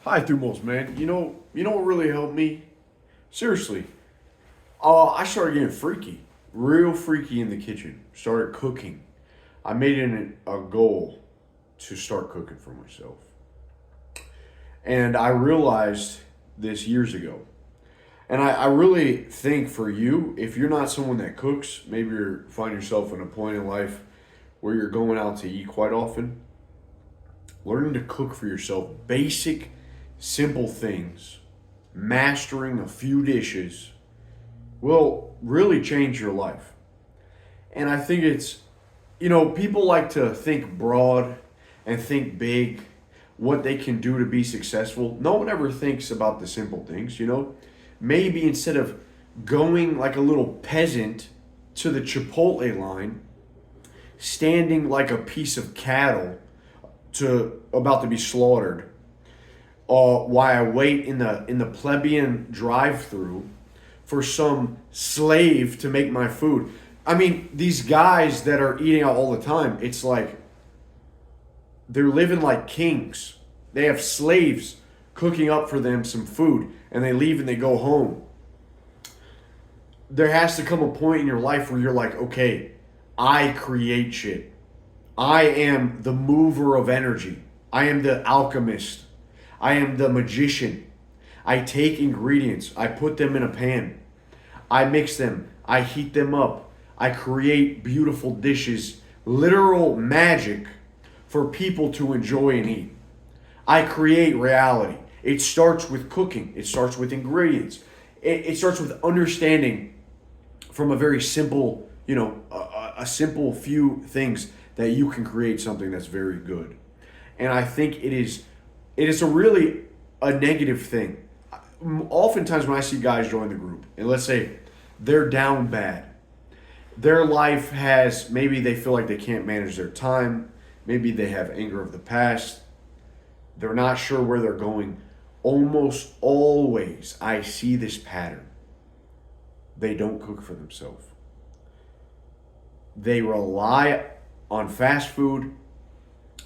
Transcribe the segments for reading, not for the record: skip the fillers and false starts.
Hi, Thumos, man. You know what really helped me? Seriously, I started getting freaky, real freaky in the kitchen. Started cooking. I made it a goal to start cooking for myself, and I realized this years ago. And I really think for you, if you're not someone that cooks, maybe you find yourself in a point in life where you're going out to eat quite often. Learning to cook for yourself, basic, simple things, mastering a few dishes will really change your life. And I think people like to think broad and think big, what they can do to be successful. No one ever thinks about the simple things. Maybe instead of going like a little peasant to the Chipotle line, standing like a piece of cattle to about to be slaughtered, while I wait in the plebeian drive-through for some slave to make my food. I mean, these guys that are eating out all the time, it's like they're living like kings. They have slaves cooking up for them some food, and they leave and they go home. There has to come a point in your life where you're like, okay, I create shit. I am the mover of energy. I am the alchemist. I am the magician. I take ingredients, I put them in a pan, I mix them, I heat them up, I create beautiful dishes, literal magic for people to enjoy and eat. I create reality. It starts with cooking, it starts with ingredients, it starts with understanding from a very simple, a simple few things that you can create something that's very good. And I think it is a negative thing. Oftentimes when I see guys join the group, and let's say they're down bad, their life has, maybe they feel like they can't manage their time, maybe they have anger of the past, they're not sure where they're going. Almost always I see this pattern. They don't cook for themselves. They rely on fast food,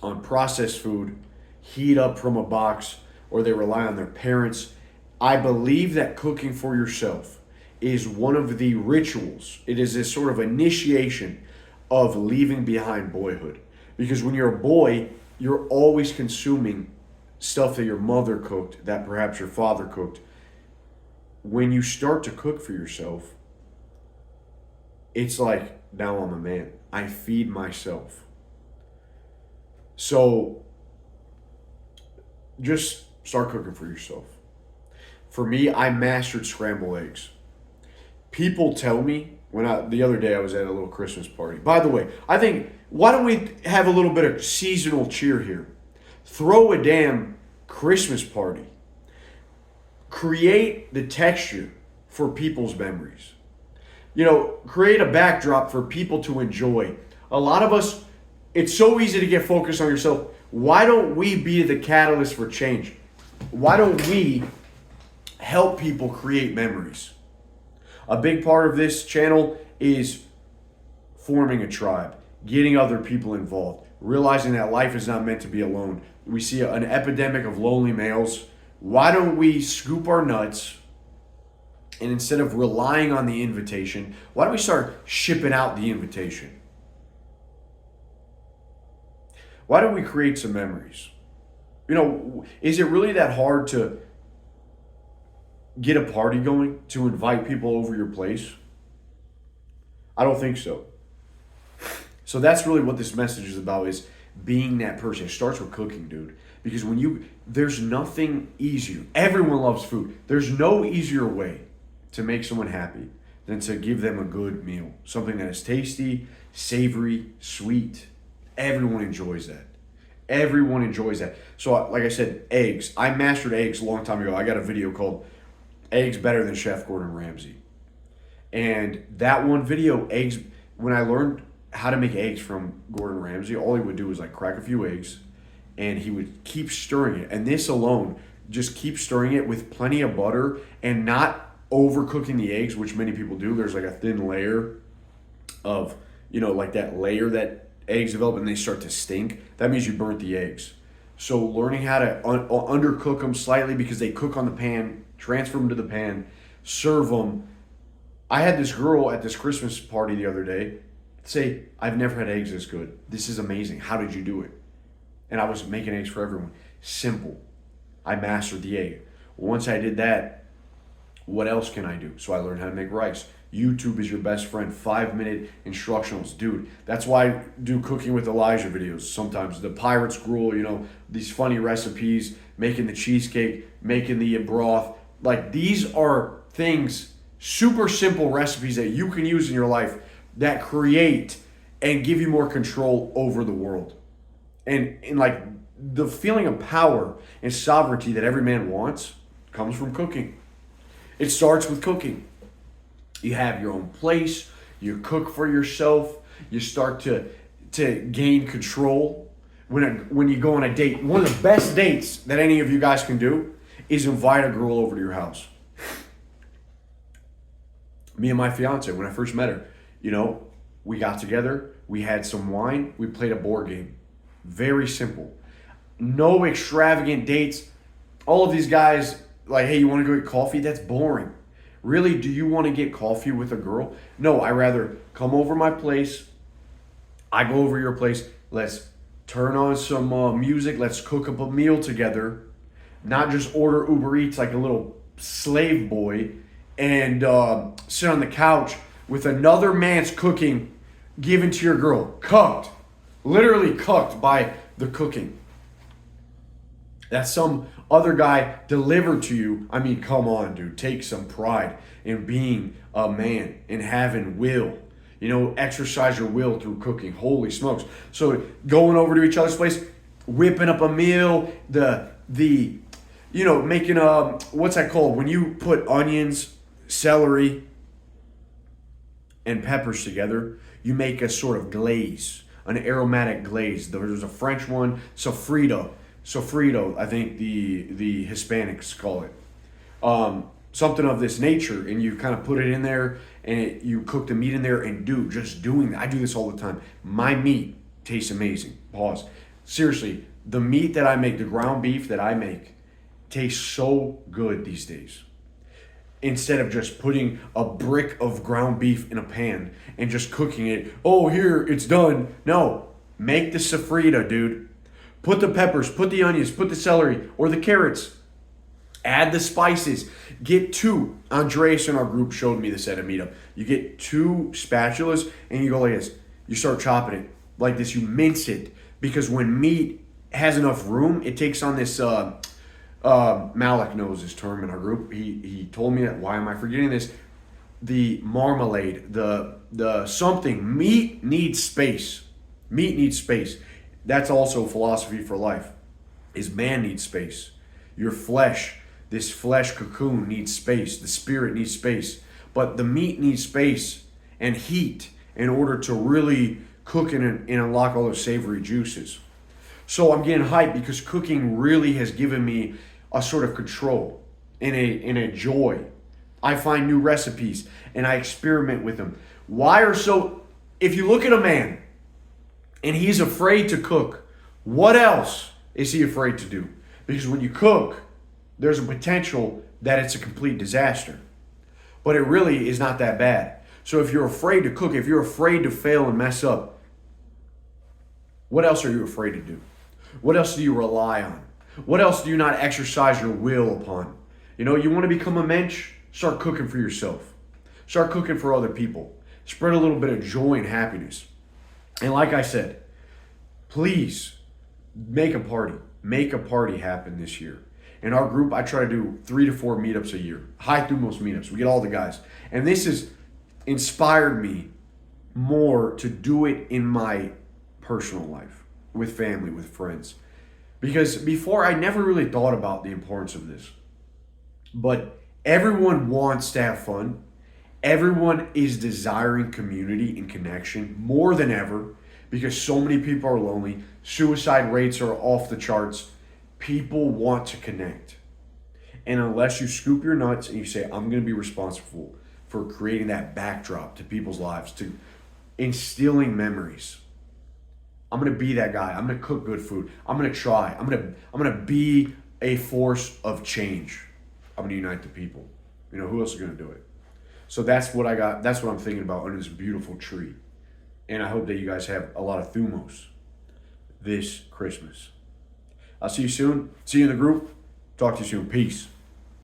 on processed food, heat up from a box, or they rely on their parents. I believe that cooking for yourself is one of the rituals. It is a sort of initiation of leaving behind boyhood. Because when you're a boy, you're always consuming stuff that your mother cooked, that perhaps your father cooked. When you start to cook for yourself, it's like, now I'm a man. I feed myself. So just start cooking for yourself. For me, I mastered scrambled eggs. People tell me the other day I was at a little Christmas party. By the way, I think why don't we have a little bit of seasonal cheer here? Throw a damn Christmas party. Create the texture for people's memories. Create a backdrop for people to enjoy. A lot of us, it's so easy to get focused on yourself. Why don't we be the catalyst for change? Why don't we help people create memories? A big part of this channel is forming a tribe, getting other people involved, realizing that life is not meant to be alone. We see an epidemic of lonely males. Why don't we scoop our nuts, and instead of relying on the invitation, why don't we start shipping out the invitation? Why don't we create some memories? Is it really that hard to get a party going, to invite people over your place? I don't think so. So that's really what this message is about, is being that person. It starts with cooking, dude. Because there's nothing easier. Everyone loves food. There's no easier way to make someone happy than to give them a good meal. Something that is tasty, savory, sweet. Everyone enjoys that. Everyone enjoys that. So like I said, eggs. I mastered eggs a long time ago. I got a video called Eggs Better Than Chef Gordon Ramsay. And that one video, eggs, when I learned how to make eggs from Gordon Ramsay, all he would do was like crack a few eggs and he would keep stirring it. And this alone, just keep stirring it with plenty of butter and not overcooking the eggs, which many people do. There's like a thin layer of, like that layer that eggs develop and they start to stink. That means you burnt the eggs. So learning how to undercook them slightly because they cook on the pan, transfer them to the pan, serve them. I had this girl at this Christmas party the other day say, I've never had eggs this good. This is amazing. How did you do it? And I was making eggs for everyone. Simple. I mastered the egg. Once I did that, what else can I do? So I learned how to make rice. YouTube is your best friend. 5-minute instructionals. Dude, that's why I do cooking with Elijah videos sometimes. The Pirate's Gruel, these funny recipes, making the cheesecake, making the broth. Like, these are things, super simple recipes that you can use in your life that create and give you more control over the world. And like the feeling of power and sovereignty that every man wants comes from cooking. It starts with cooking. You have your own place, you cook for yourself, you start to gain control. When you go on a date, one of the best dates that any of you guys can do is invite a girl over to your house. Me and my fiance, when I first met her, we got together, we had some wine, we played a board game. Very simple. No extravagant dates. All of these guys, like, hey, you want to go get coffee? That's boring. Really, do you want to get coffee with a girl? No, I rather come over my place. I go over your place. Let's turn on some music. Let's cook up a meal together. Not just order Uber Eats like a little slave boy and sit on the couch with another man's cooking given to your girl. Cooked. Literally cooked by the cooking. That some other guy delivered to you. I mean, come on, dude. Take some pride in being a man and having will. Exercise your will through cooking. Holy smokes. So going over to each other's place, whipping up a meal, making what's that called? When you put onions, celery, and peppers together, you make a sort of glaze. An aromatic glaze. There's a French one, sofrito, I think the Hispanics call it. Something of this nature, and you kind of put it in there, and you cook the meat in there, and just doing that. I do this all the time. My meat tastes amazing. Pause. Seriously, the meat that I make, the ground beef that I make, tastes so good these days. Instead of just putting a brick of ground beef in a pan and just cooking it. Oh, here, it's done. No, make the sofrito, dude. Put the peppers, put the onions, put the celery or the carrots. Add the spices. Get 2. Andreas in our group showed me this at a meetup. You get 2 spatulas and you go like this. You start chopping it like this. You mince it because when meat has enough room, it takes on this... Malik knows this term in our group. He told me that. Why am I forgetting this? The marmalade, the something. Meat needs space. Meat needs space. That's also philosophy for life. Is man needs space. Your flesh, this flesh cocoon needs space. The spirit needs space. But the meat needs space and heat in order to really cook and unlock all those savory juices. So I'm getting hyped because cooking really has given me a sort of control and a joy. I find new recipes and I experiment with them. If you look at a man and he's afraid to cook, what else is he afraid to do? Because when you cook, there's a potential that it's a complete disaster. But it really is not that bad. So if you're afraid to cook, if you're afraid to fail and mess up, what else are you afraid to do? What else do you rely on? What else do you not exercise your will upon? You want to become a mensch? Start cooking for yourself. Start cooking for other people. Spread a little bit of joy and happiness. And like I said, please make a party. Make a party happen this year. In our group, I try to do 3 to 4 meetups a year. High through most meetups. We get all the guys. And this has inspired me more to do it in my personal life, with family, with friends. Because before, I never really thought about the importance of this. But everyone wants to have fun. Everyone is desiring community and connection more than ever because so many people are lonely. Suicide rates are off the charts. People want to connect. And unless you scoop your nuts and you say, I'm going to be responsible for creating that backdrop to people's lives, to instilling memories, I'm gonna be that guy. I'm gonna cook good food. I'm gonna try. I'm gonna be a force of change. I'm gonna unite the people. You know, who else is gonna do it? So that's what I got. That's what I'm thinking about under this beautiful tree. And I hope that you guys have a lot of thumos this Christmas. I'll see you soon. See you in the group. Talk to you soon. Peace.